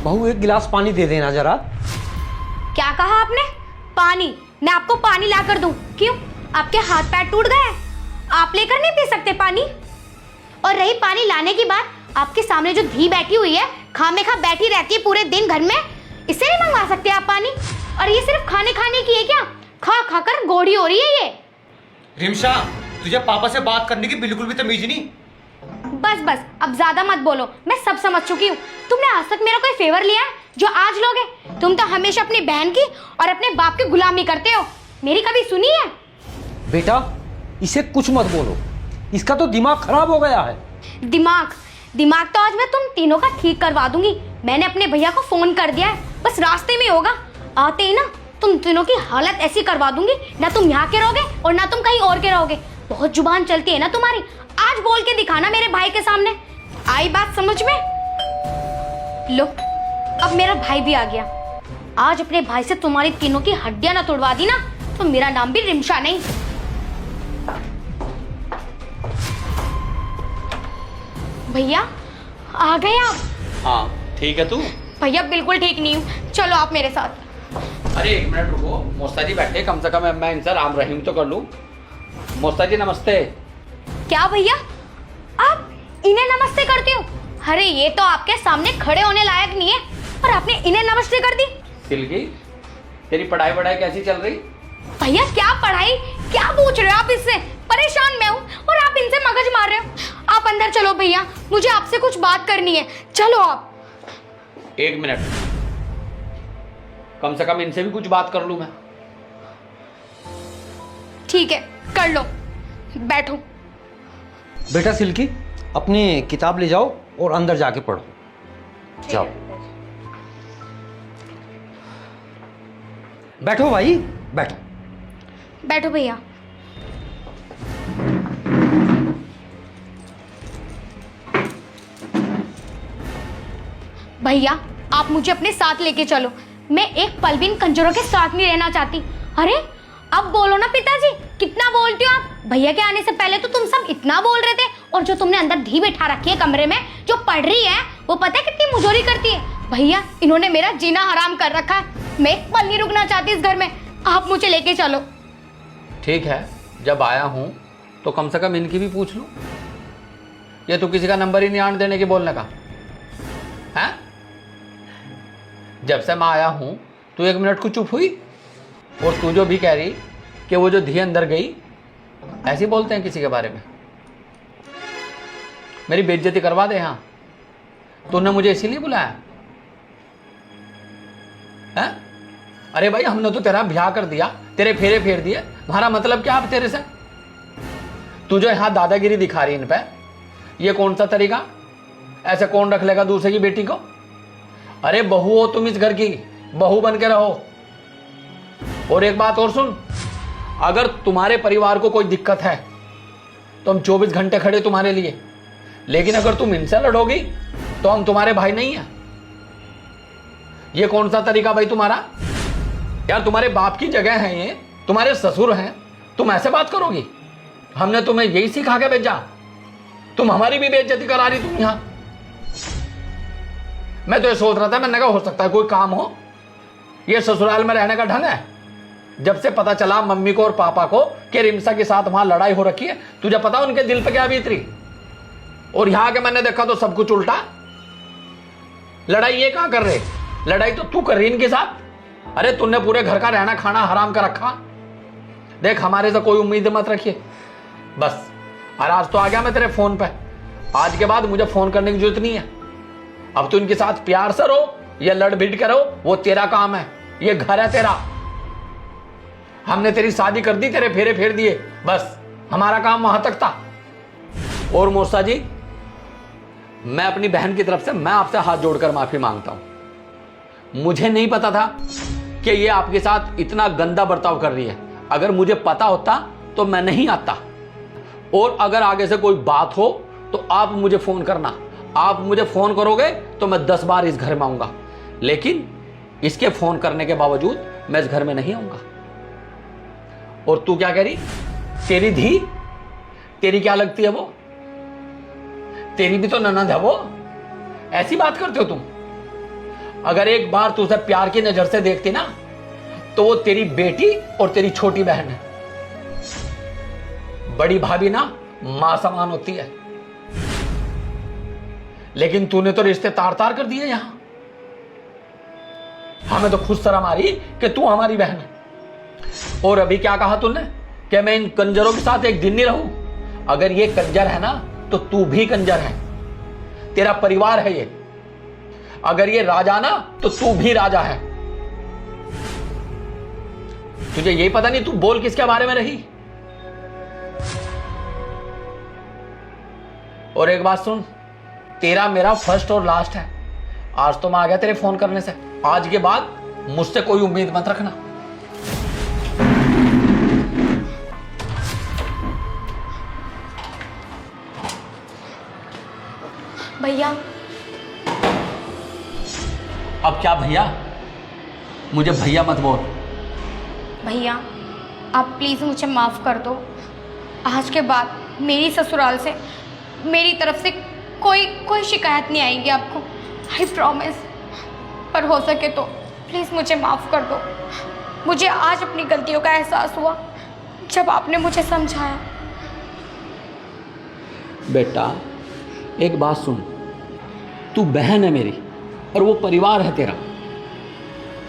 बहू एक गिलास पानी दे देना जरा। क्या कहा आपने? पानी? मैं आपको पानी ला कर दूं? क्यों, आपके हाथ पैर टूट गए? आप लेकर नहीं पी सकते पानी? और रही पानी लाने की बात, आपके सामने जो धी बैठी हुई है, खामेखा बैठी रहती है पूरे दिन घर में, इससे नहीं मंगवा सकते आप पानी? और ये सिर्फ खाने खाने की है क्या? खा खा कर गोड़ी हो रही है ये। रिमशा, तुझे पापा से बात करने की बिल्कुल भी तमीज नहीं। बस बस, अब ज्यादा मत बोलो, मैं सब समझ चुकी हूँ। तुमने आज तक मेरा कोई फेवर लिया है जो आज लोगे? तुम तो हमेशा अपनी बहन की और अपने बाप की गुलामी करते हो। मेरी कभी सुनी है? बेटा, इसे कुछ मत बोलो, इसका तो दिमाग खराब हो गया है। दिमाग तो आज मैं तुम तीनों का ठीक करवा दूंगी। मैंने अपने भैया को फोन कर दिया है, बस रास्ते में होगा। आते ही ना तुम तीनों की हालत ऐसी करवा दूंगी, ना तुम यहाँ के रहोगे और ना तुम कहीं और के रहोगे। बहुत जुबान चलती है ना तुम्हारी, आज बोल के दिखाना मेरे भाई के सामने। आई बात समझ में? लो, अब मेरा भाई भी आ गया। आज अपने भाई से तुम्हारी तीनों की हड्डियां ना तोड़वा दी ना, तो मेरा नाम भी रिमशा नहीं। भैया आ गए आप? हाँ ठीक है। तू? भैया बिल्कुल ठीक नहीं हूँ, चलो आप मेरे साथ। अरे एक मिनट रुको, मोस्ता जी बैठे, कम से कम मैं इनसे राम रहीम तो कर लूँ। मोस्ता जी नमस्ते। क्या भैया, आप इन्हें नमस्ते करते हो? अरे ये तो आपके सामने खड़े होने लायक नहीं है, और आपने इन्हें नमस्ते कर दी। सिल्की, तेरी पढ़ाई वढ़ाई कैसी चल रही? भैया क्या पढ़ाई, क्या पूछ रहे हो आप इससे? परेशान मैं हूँ और आप इनसे मगज मार रहे हो। आप अंदर चलो भैया, मुझे आपसे कुछ बात करनी है, चलो आप। एक मिनट, कम से कम इनसे भी कुछ बात कर लूँ मैं। ठीक है, कर लो, बैठो। बेटा सिल्की, अपनी किताब ले जाओ और अंदर जाके पढ़ो। जाओ, बैठो भाई, बैठो। बैठो भैया। भैया आप मुझे अपने साथ लेके चलो, मैं एक पल भी इन कंजरों के साथ नहीं रहना चाहती। अरे अब बोलो ना पिताजी, कितना बोलते हो आप? भैया के आने से पहले तो तुम सब इतना बोल रहे थे, और जो तुमने अंदर धी बैठा रखी है कमरे में, जो पढ़ रही है, वो पता है कितनी मुजोरी करती है? भैया इन्होंने मेरा जीना हराम कर रखा है, मैं एक पल नहीं रुकना चाहती इस घर में, आप मुझे लेके चलो। ठीक है, जब आया हूँ तो कम से कम इनकी भी पूछ लूँ। ये तो किसी का नंबर ही नहीं आने देने के बोलने का है। जब से मैं आया हूँ तू एक मिनट को चुप हुई, और तू जो भी कह रही कि वो जो धी अंदर गई, ऐसे बोलते हैं किसी के बारे में? मेरी बेइज्जती करवा दे। हाँ, तूने मुझे इसीलिए बुलाया है? अरे भाई, हमने तो तेरा ब्याह कर दिया, तेरे फेरे फेर दिए, हमारा मतलब क्या अब तेरे से? तू जो यहाँ दादागिरी दिखा रही इन पे, ये कौन सा तरीका? ऐसे कौन रख लेगा दूसरे की बेटी को? अरे बहू हो तुम इस घर की, बहू बन के रहो। और एक बात और सुन, अगर तुम्हारे परिवार को कोई दिक्कत है तो हम 24 घंटे खड़े तुम्हारे लिए, लेकिन अगर तुम इनसे लड़ोगी तो हम तुम्हारे भाई नहीं हैं। ये कौन सा तरीका भाई तुम्हारा? यार तुम्हारे बाप की जगह है ये, तुम्हारे ससुर हैं, तुम ऐसे बात करोगी? हमने तुम्हें यही सिखा के भेजा, तुम हमारी भी बेइज्जती करा रही तुम यहां। मैं तो ये सोच रहा था, मैंने कहा हो सकता है कोई काम हो। ये ससुराल में रहने का ढंग है? जब से पता चला मम्मी को और पापा को कि रिमशा के साथ वहां लड़ाई हो रखी है, तुझे पता उनके दिल पे क्या बीत रही? और यहां के मैंने देखा तो सब कुछ उल्टा। लड़ाई ये कहां कर रहे? लड़ाई तो तू कर रही इनके साथ। अरे तूने पूरे घर का रहना खाना हराम कर रखा। देख, हमारे से कोई उम्मीद मत रखिए बस। और आज तो आ गया मैं तेरे फोन पे, आज के बाद मुझे फोन करने की जरूरत नहीं है। अब तू इनके साथ प्यार से रहो या लड़ भिड़ के रहो, वो तेरा काम है, ये घर है तेरा। हमने तेरी शादी कर दी, तेरे फेरे फेर दिए, बस हमारा काम वहां तक था। और मोसा जी, मैं अपनी बहन की तरफ से मैं आपसे हाथ जोड़कर माफी मांगता हूं। मुझे नहीं पता था कि ये आपके साथ इतना गंदा बर्ताव कर रही है। अगर मुझे पता होता तो मैं नहीं आता। और अगर आगे से कोई बात हो तो आप मुझे फोन करना। आप मुझे फोन करोगे तो मैं 10 बार इस घर में आऊंगा, लेकिन इसके फोन करने के बावजूद मैं इस घर में नहीं आऊंगा। और तू क्या कह रही? तेरी धी, तेरी क्या लगती है वो? तेरी भी तो ननद है वो। ऐसी बात करते हो तुम? अगर एक बार तू उसे प्यार की नजर से देखती ना, तो वो तेरी बेटी और तेरी छोटी बहन है। बड़ी भाभी ना मां समान होती है, लेकिन तूने तो रिश्ते तार तार कर दिए यहां। हमें तो खुद शर्म आ रही कि तू हमारी बहन है। और अभी क्या कहा तूने कि मैं इन कंजरों के साथ एक दिन नहीं रहूं? अगर ये कंजर है ना, तो तू भी कंजर है, तेरा परिवार है ये। अगर ये राजा ना, तो तू भी राजा है। तुझे यही पता नहीं तू बोल किसके बारे में रही? और एक बात सुन, तेरा मेरा फर्स्ट और लास्ट है। आज तो मैं आ गया तेरे फोन करने से, आज के बाद मुझसे कोई उम्मीद मत रखना। भैया, अब क्या भैया? मुझे भैया मत बोल। भैया आप प्लीज़ मुझे माफ़ कर दो। आज के बाद मेरी ससुराल से, मेरी तरफ से कोई शिकायत नहीं आएगी आपको, आई प्रॉमिस। पर हो सके तो प्लीज़ मुझे माफ़ कर दो। मुझे आज अपनी गलतियों का एहसास हुआ जब आपने मुझे समझाया। बेटा एक बात सुन, तू बहन है मेरी और वो परिवार है तेरा।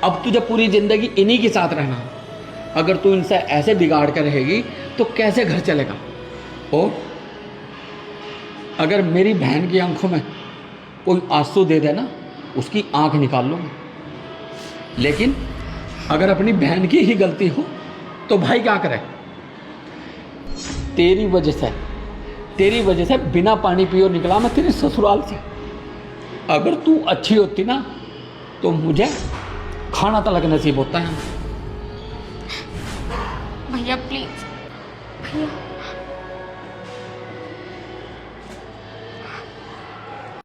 अब तुझे पूरी जिंदगी इन्हीं के साथ रहना है। अगर तू इनसे ऐसे बिगाड़ कर रहेगी तो कैसे घर चलेगा? और अगर मेरी बहन की आंखों में कोई आंसू दे देना, उसकी आंख निकाल लूँगा। लेकिन अगर अपनी बहन की ही गलती हो तो भाई क्या करे? तेरी वजह से बिना पानी पियो निकला मैं तेरे ससुराल से। अगर तू अच्छी होती ना, तो मुझे खाना तलक नसीब होता है। भैया प्लीज़, भैया